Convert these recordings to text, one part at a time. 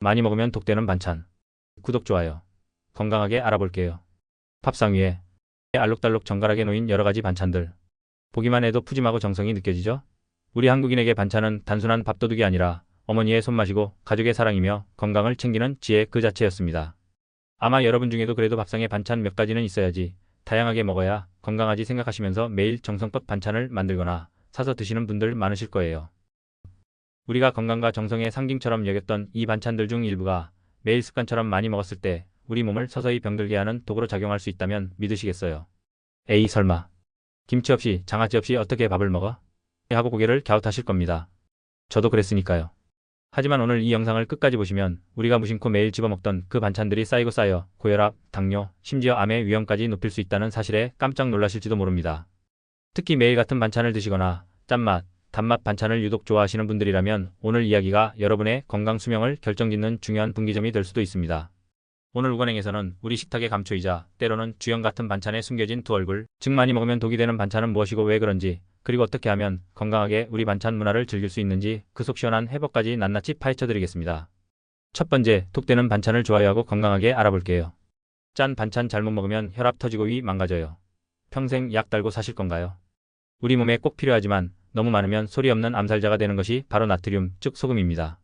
많이 먹으면 독되는 반찬. 구독, 좋아요. 건강하게 알아볼게요. 밥상 위에 알록달록 정갈하게 놓인 여러가지 반찬들. 보기만 해도 푸짐하고 정성이 느껴지죠? 우리 한국인에게 반찬은 단순한 밥도둑이 아니라 어머니의 손맛이고 가족의 사랑이며 건강을 챙기는 지혜 그 자체였습니다. 아마 여러분 중에도 그래도 밥상에 반찬 몇 가지는 있어야지, 다양하게 먹어야 건강하지 생각하시면서 매일 정성껏 반찬을 만들거나 사서 드시는 분들 많으실 거예요. 우리가 건강과 정성의 상징처럼 여겼던 이 반찬들 중 일부가 매일 습관처럼 많이 먹었을 때 우리 몸을 서서히 병들게 하는 독으로 작용할 수 있다면 믿으시겠어요? 에이, 설마. 김치 없이, 장아찌 없이 어떻게 밥을 먹어? 하고 고개를 갸웃하실 겁니다. 저도 그랬으니까요. 하지만 오늘 이 영상을 끝까지 보시면 우리가 무심코 매일 집어먹던 그 반찬들이 쌓이고 쌓여 고혈압, 당뇨, 심지어 암의 위험까지 높일 수 있다는 사실에 깜짝 놀라실지도 모릅니다. 특히 매일 같은 반찬을 드시거나 짠맛, 단맛 반찬을 유독 좋아하시는 분들이라면 오늘 이야기가 여러분의 건강 수명을 결정짓는 중요한 분기점이 될 수도 있습니다. 오늘 우건행에서는 우리 식탁의 감초이자 때로는 주연 같은 반찬에 숨겨진 두 얼굴, 즉 많이 먹으면 독이 되는 반찬은 무엇이고 왜 그런지, 그리고 어떻게 하면 건강하게 우리 반찬 문화를 즐길 수 있는지 그 속 시원한 해법까지 낱낱이 파헤쳐 드리겠습니다. 첫 번째, 독되는 반찬을 좋아하고 건강하게 알아볼게요. 짠 반찬 잘못 먹으면 혈압 터지고 위 망가져요. 평생 약 달고 사실 건가요? 우리 몸에 꼭 필요하지만 너무 많으면 소리 없는 암살자가 되는 것이 바로 나트륨, 즉 소금입니다.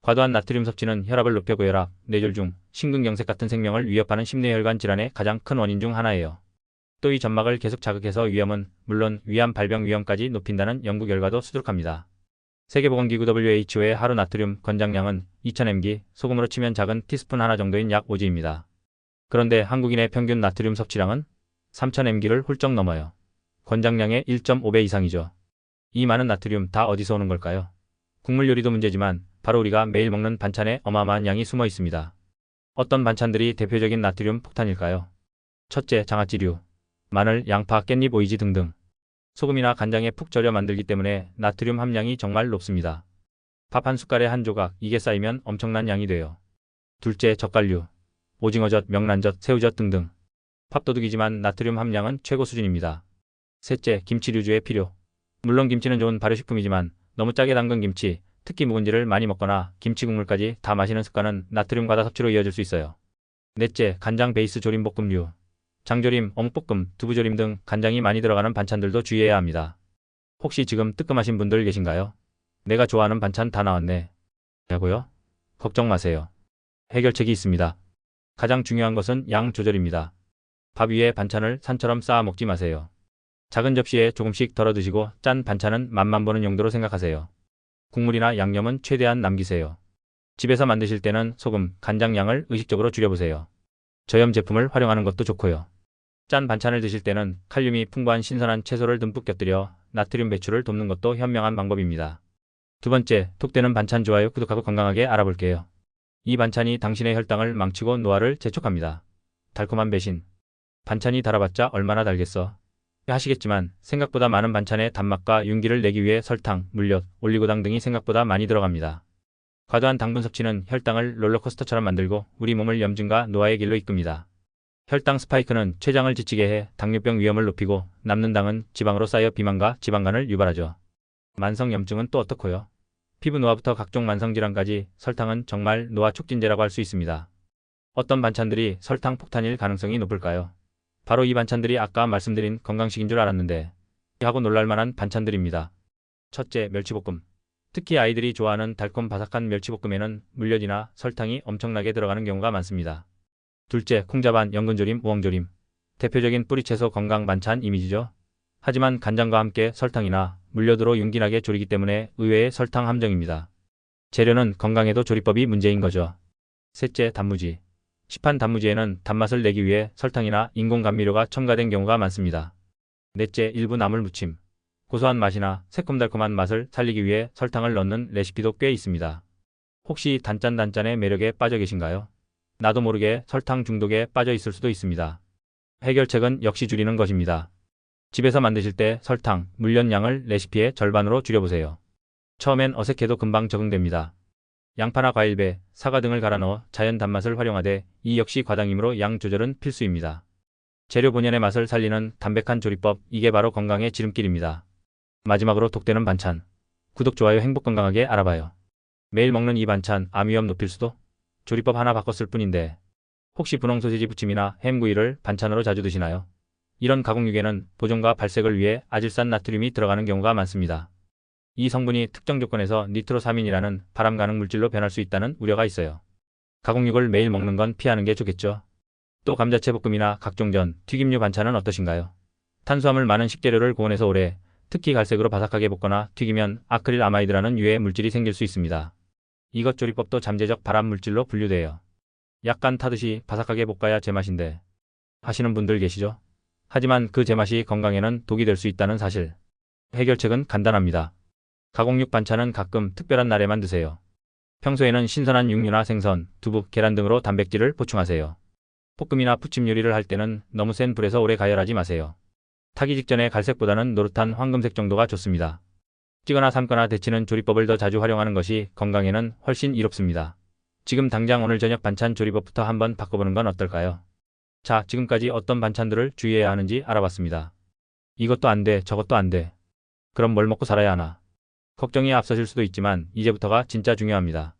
과도한 나트륨 섭취는 혈압을 높여 고혈압, 뇌졸중, 심근경색 같은 생명을 위협하는 심뇌혈관 질환의 가장 큰 원인 중 하나예요. 또 이 점막을 계속 자극해서 위험은 물론 위암 발병 위험까지 높인다는 연구 결과도 수두룩합니다. 세계보건기구 WHO의 하루 나트륨 권장량은 2000mg, 소금으로 치면 작은 티스푼 하나 정도인 약 5g입니다. 그런데 한국인의 평균 나트륨 섭취량은 3000mg를 훌쩍 넘어요. 권장량의 1.5배 이상이죠. 이 많은 나트륨 다 어디서 오는 걸까요? 국물 요리도 문제지만 바로 우리가 매일 먹는 반찬에 어마어마한 양이 숨어 있습니다. 어떤 반찬들이 대표적인 나트륨 폭탄일까요? 첫째, 장아찌류. 마늘, 양파, 깻잎, 오이지 등등. 소금이나 간장에 푹 절여 만들기 때문에 나트륨 함량이 정말 높습니다. 밥 한 숟갈에 한 조각, 이게 쌓이면 엄청난 양이 돼요. 둘째, 젓갈류. 오징어젓, 명란젓, 새우젓 등등. 밥도둑이지만 나트륨 함량은 최고 수준입니다. 셋째, 김치류주의 필요. 물론 김치는 좋은 발효식품이지만 너무 짜게 담근 김치, 특히 묵은지를 많이 먹거나 김치 국물까지 다 마시는 습관은 나트륨 과다 섭취로 이어질 수 있어요. 넷째, 간장 베이스 조림볶음류. 장조림, 어묵볶음, 두부조림 등 간장이 많이 들어가는 반찬들도 주의해야 합니다. 혹시 지금 뜨끔하신 분들 계신가요? 내가 좋아하는 반찬 다 나왔네. 라고요? 걱정 마세요. 해결책이 있습니다. 가장 중요한 것은 양 조절입니다. 밥 위에 반찬을 산처럼 쌓아 먹지 마세요. 작은 접시에 조금씩 덜어 드시고 짠 반찬은 맛만 보는 용도로 생각하세요. 국물이나 양념은 최대한 남기세요. 집에서 만드실 때는 소금, 간장 양을 의식적으로 줄여보세요. 저염 제품을 활용하는 것도 좋고요. 짠 반찬을 드실 때는 칼륨이 풍부한 신선한 채소를 듬뿍 곁들여 나트륨 배출을 돕는 것도 현명한 방법입니다. 두 번째, 독되는 반찬 좋아요, 구독하고 건강하게 알아볼게요. 이 반찬이 당신의 혈당을 망치고 노화를 재촉합니다. 달콤한 배신. 반찬이 달아봤자 얼마나 달겠어? 하시겠지만 생각보다 많은 반찬의 단맛과 윤기를 내기 위해 설탕, 물엿, 올리고당 등이 생각보다 많이 들어갑니다. 과도한 당분 섭취는 혈당을 롤러코스터처럼 만들고 우리 몸을 염증과 노화의 길로 이끕니다. 혈당 스파이크는 췌장을 지치게 해 당뇨병 위험을 높이고 남는 당은 지방으로 쌓여 비만과 지방간을 유발하죠. 만성염증은 또 어떻고요? 피부 노화부터 각종 만성질환까지 설탕은 정말 노화 촉진제라고 할 수 있습니다. 어떤 반찬들이 설탕 폭탄일 가능성이 높을까요? 바로 이 반찬들이 아까 말씀드린 건강식인 줄 알았는데 하고 놀랄만한 반찬들입니다. 첫째, 멸치볶음. 특히 아이들이 좋아하는 달콤 바삭한 멸치볶음에는 물엿이나 설탕이 엄청나게 들어가는 경우가 많습니다. 둘째, 콩자반, 연근조림, 우엉조림. 대표적인 뿌리채소 건강 반찬 이미지죠. 하지만 간장과 함께 설탕이나 물엿으로 윤기나게 조리기 때문에 의외의 설탕 함정입니다. 재료는 건강해도 조리법이 문제인 거죠. 셋째, 단무지. 시판 단무지에는 단맛을 내기 위해 설탕이나 인공 감미료가 첨가된 경우가 많습니다. 넷째, 일부 나물 무침. 고소한 맛이나 새콤달콤한 맛을 살리기 위해 설탕을 넣는 레시피도 꽤 있습니다. 혹시 단짠단짠의 매력에 빠져 계신가요? 나도 모르게 설탕 중독에 빠져 있을 수도 있습니다. 해결책은 역시 줄이는 것입니다. 집에서 만드실 때 설탕, 물엿 양을 레시피의 절반으로 줄여보세요. 처음엔 어색해도 금방 적응됩니다. 양파나 과일배, 사과 등을 갈아 넣어 자연 단맛을 활용하되 이 역시 과당이므로 양 조절은 필수입니다. 재료 본연의 맛을 살리는 담백한 조리법, 이게 바로 건강의 지름길입니다. 마지막으로 독되는 반찬. 구독, 좋아요, 행복 건강하게 알아봐요. 매일 먹는 이 반찬, 암 위험 높일 수도? 조리법 하나 바꿨을 뿐인데 혹시 분홍 소시지 부침이나 햄구이를 반찬으로 자주 드시나요? 이런 가공육에는 보존과 발색을 위해 아질산 나트륨이 들어가는 경우가 많습니다. 이 성분이 특정 조건에서 니트로사민이라는 발암 가능 물질로 변할 수 있다는 우려가 있어요. 가공육을 매일 먹는 건 피하는 게 좋겠죠. 또 감자채 볶음이나 각종 전, 튀김류 반찬은 어떠신가요? 탄수화물 많은 식재료를 고온에서 오래, 특히 갈색으로 바삭하게 볶거나 튀기면 아크릴 아마이드라는 유해 물질이 생길 수 있습니다. 이것 조리법도 잠재적 발암 물질로 분류돼요. 약간 타듯이 바삭하게 볶아야 제맛인데 하시는 분들 계시죠? 하지만 그 제맛이 건강에는 독이 될 수 있다는 사실. 해결책은 간단합니다. 가공육 반찬은 가끔 특별한 날에만 드세요. 평소에는 신선한 육류나 생선, 두부, 계란 등으로 단백질을 보충하세요. 볶음이나 부침 요리를 할 때는 너무 센 불에서 오래 가열하지 마세요. 타기 직전에 갈색보다는 노릇한 황금색 정도가 좋습니다. 찌거나 삶거나 데치는 조리법을 더 자주 활용하는 것이 건강에는 훨씬 이롭습니다. 지금 당장 오늘 저녁 반찬 조리법부터 한번 바꿔보는 건 어떨까요? 자, 지금까지 어떤 반찬들을 주의해야 하는지 알아봤습니다. 이것도 안 돼, 저것도 안 돼. 그럼 뭘 먹고 살아야 하나? 걱정이 앞서실 수도 있지만 이제부터가 진짜 중요합니다.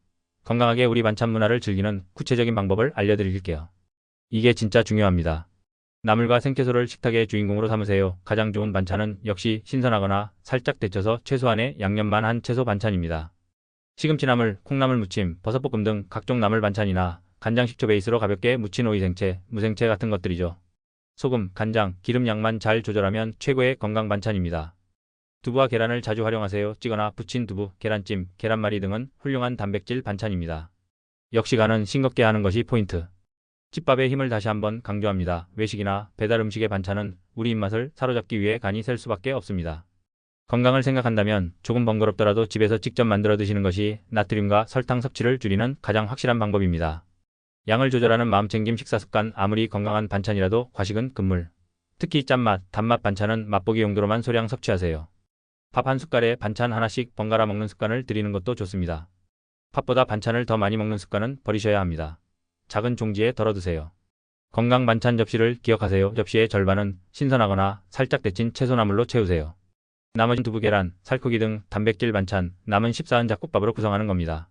건강하게 우리 반찬 문화를 즐기는 구체적인 방법을 알려드릴게요. 이게 진짜 중요합니다. 나물과 생채소를 식탁의 주인공으로 삼으세요. 가장 좋은 반찬은 역시 신선하거나 살짝 데쳐서 최소한의 양념만 한 채소 반찬입니다. 시금치나물, 콩나물 무침, 버섯볶음 등 각종 나물 반찬이나 간장 식초 베이스로 가볍게 무친 오이 생채, 무생채 같은 것들이죠. 소금, 간장, 기름 양만 잘 조절하면 최고의 건강 반찬입니다. 두부와 계란을 자주 활용하세요. 찌거나 부친 두부, 계란찜, 계란말이 등은 훌륭한 단백질 반찬입니다. 역시 간은 싱겁게 하는 것이 포인트. 집 밥의 힘을 다시 한번 강조합니다. 외식이나 배달 음식의 반찬은 우리 입맛을 사로잡기 위해 간이 셀 수밖에 없습니다. 건강을 생각한다면 조금 번거롭더라도 집에서 직접 만들어 드시는 것이 나트륨과 설탕 섭취를 줄이는 가장 확실한 방법입니다. 양을 조절하는 마음챙김 식사 습관. 아무리 건강한 반찬이라도 과식은 금물. 특히 짠맛, 단맛 반찬은 맛보기 용도로만 소량 섭취하세요. 밥 한 숟갈에 반찬 하나씩 번갈아 먹는 습관을 들이는 것도 좋습니다. 밥보다 반찬을 더 많이 먹는 습관은 버리셔야 합니다. 작은 종지에 덜어 드세요. 건강 반찬 접시를 기억하세요. 접시의 절반은 신선하거나 살짝 데친 채소나물로 채우세요. 나머진 두부, 계란, 살코기 등 단백질 반찬, 남은 14은 잡곡밥으로 구성하는 겁니다.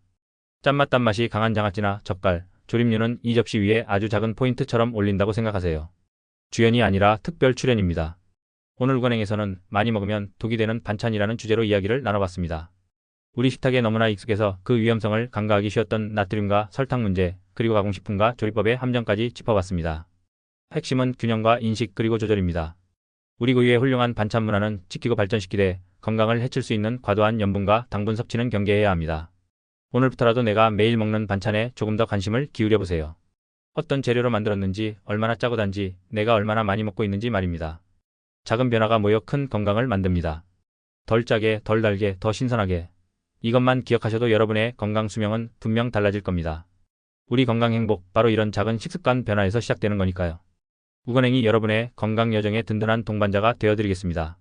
짠맛 단맛이 강한 장아찌나 젓갈, 조림류는 이 접시 위에 아주 작은 포인트처럼 올린다고 생각하세요. 주연이 아니라 특별 출연입니다. 오늘 우건행에서는 많이 먹으면 독이 되는 반찬이라는 주제로 이야기를 나눠봤습니다. 우리 식탁에 너무나 익숙해서 그 위험성을 간과하기 쉬웠던 나트륨과 설탕 문제, 그리고 가공식품과 조리법의 함정까지 짚어봤습니다. 핵심은 균형과 인식 그리고 조절입니다. 우리 고유의 훌륭한 반찬 문화는 지키고 발전시키되 건강을 해칠 수 있는 과도한 염분과 당분 섭취는 경계해야 합니다. 오늘부터라도 내가 매일 먹는 반찬에 조금 더 관심을 기울여 보세요. 어떤 재료로 만들었는지, 얼마나 짜고 단지, 내가 얼마나 많이 먹고 있는지 말입니다. 작은 변화가 모여 큰 건강을 만듭니다. 덜 짜게, 덜 달게, 더 신선하게. 이것만 기억하셔도 여러분의 건강 수명은 분명 달라질 겁니다. 우리 건강 행복, 바로 이런 작은 식습관 변화에서 시작되는 거니까요. 우건행이 여러분의 건강 여정의 든든한 동반자가 되어드리겠습니다.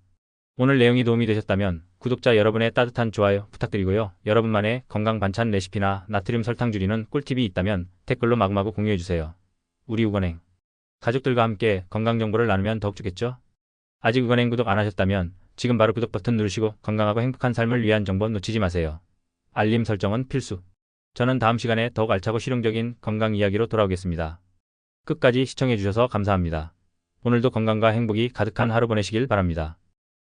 오늘 내용이 도움이 되셨다면 구독자 여러분의 따뜻한 좋아요 부탁드리고요. 여러분만의 건강 반찬 레시피나 나트륨 설탕 줄이는 꿀팁이 있다면 댓글로 마구마구 공유해주세요. 우리 우건행. 가족들과 함께 건강 정보를 나누면 더욱 좋겠죠? 아직 우건행 구독 안 하셨다면 지금 바로 구독 버튼 누르시고 건강하고 행복한 삶을 위한 정보 놓치지 마세요. 알림 설정은 필수. 저는 다음 시간에 더욱 알차고 실용적인 건강 이야기로 돌아오겠습니다. 끝까지 시청해주셔서 감사합니다. 오늘도 건강과 행복이 가득한 하루 보내시길 바랍니다.